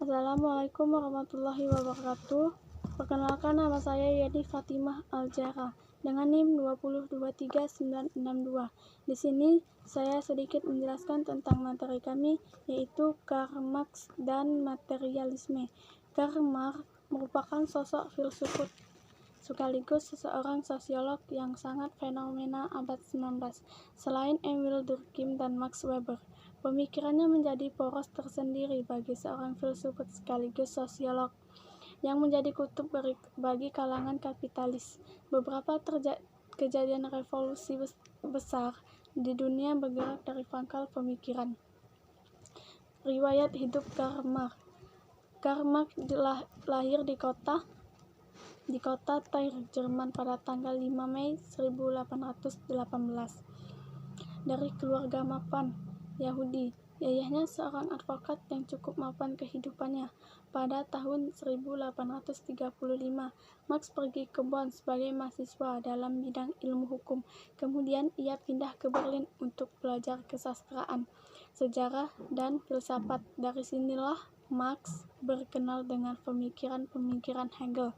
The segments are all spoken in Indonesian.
Assalamualaikum warahmatullahi wabarakatuh. Perkenalkan, nama saya Yeni Fatimah Al-Jara dengan NIM 2023962. Di sini saya sedikit menjelaskan tentang materi kami, yaitu Karl Marx dan materialisme. Karl Marx merupakan sosok filsuf sekaligus seseorang sosiolog yang sangat fenomenal abad 19. Selain Emil Durkheim dan Max Weber, pemikirannya menjadi poros tersendiri bagi seorang filsuf sekaligus sosiolog yang menjadi kutub bagi kalangan kapitalis. Beberapa kejadian revolusi besar di dunia bergerak dari pangkal pemikiran. Riwayat hidup Karl Marx. Karl Marx lahir di kota Trier, Jerman pada tanggal 5 Mei 1818 dari keluarga mapan Yahudi. Ayahnya seorang advokat yang cukup mapan kehidupannya. Pada tahun 1835, Marx pergi ke Bonn sebagai mahasiswa dalam bidang ilmu hukum. Kemudian ia pindah ke Berlin untuk belajar kesastraan, sejarah, dan filsafat. Dari sinilah Marx berkenal dengan pemikiran-pemikiran Hegel.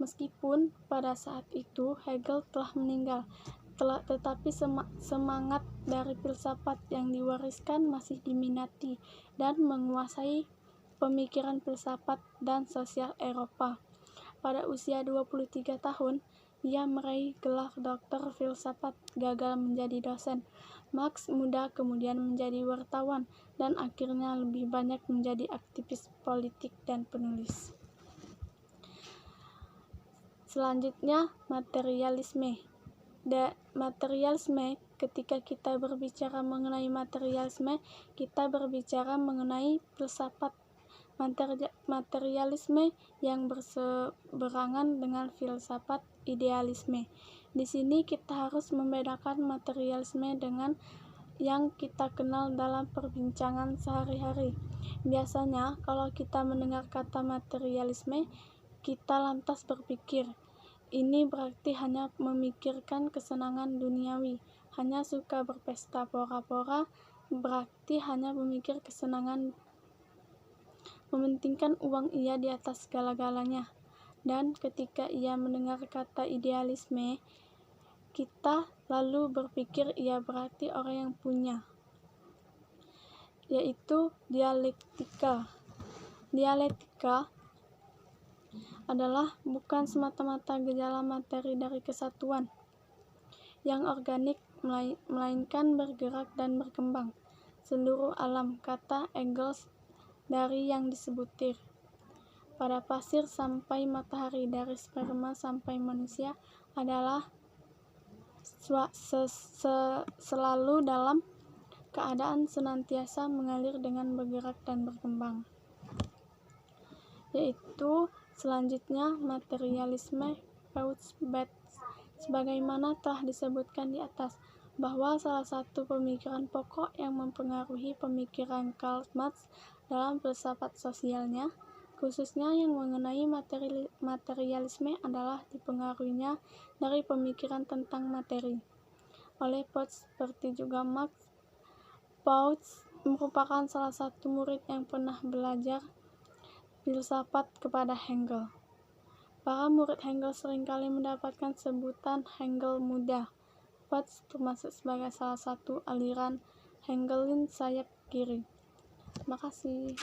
Meskipun pada saat itu Hegel telah meninggal, tetapi semangat dari filsafat yang diwariskan masih diminati dan menguasai pemikiran filsafat dan sosial Eropa. Pada usia 23 tahun, ia meraih gelar doktor filsafat, gagal menjadi dosen. Marx muda kemudian menjadi wartawan dan akhirnya lebih banyak menjadi aktivis politik dan penulis. Selanjutnya, materialisme. Materialisme, ketika kita berbicara mengenai materialisme, kita berbicara mengenai filsafat materialisme yang berseberangan dengan filsafat idealisme. Di sini kita harus membedakan materialisme dengan yang kita kenal dalam perbincangan sehari-hari. Biasanya, kalau kita mendengar kata materialisme, kita lantas berpikir, ini berarti hanya memikirkan kesenangan duniawi, hanya suka berpesta pora-pora, berarti hanya memikir kesenangan, mementingkan uang ia di atas segala-galanya. Dan ketika ia mendengar kata idealisme, kita lalu berpikir ia berarti orang yang punya, yaitu dialektika. Dialektika adalah bukan semata-mata gejala materi dari kesatuan yang organik, melainkan bergerak dan berkembang. Seluruh alam, kata Engels, dari yang disebut tir, pada pasir sampai matahari, dari sperma sampai manusia, adalah selalu dalam keadaan senantiasa mengalir dengan bergerak dan berkembang. Yaitu selanjutnya materialisme Peutz-Betz. Sebagaimana telah disebutkan di atas, bahwa salah satu pemikiran pokok yang mempengaruhi pemikiran Karl Marx dalam filsafat sosialnya, khususnya yang mengenai materialisme, adalah dipengaruhinya dari pemikiran tentang materi. Oleh Peutz seperti juga Marx, Peutz merupakan salah satu murid yang pernah belajar filsafat kepada Hegel. Para murid Hegel seringkali mendapatkan sebutan Hegel muda. Peutz termasuk sebagai salah satu aliran Hegelin sayap kiri. Terima kasih.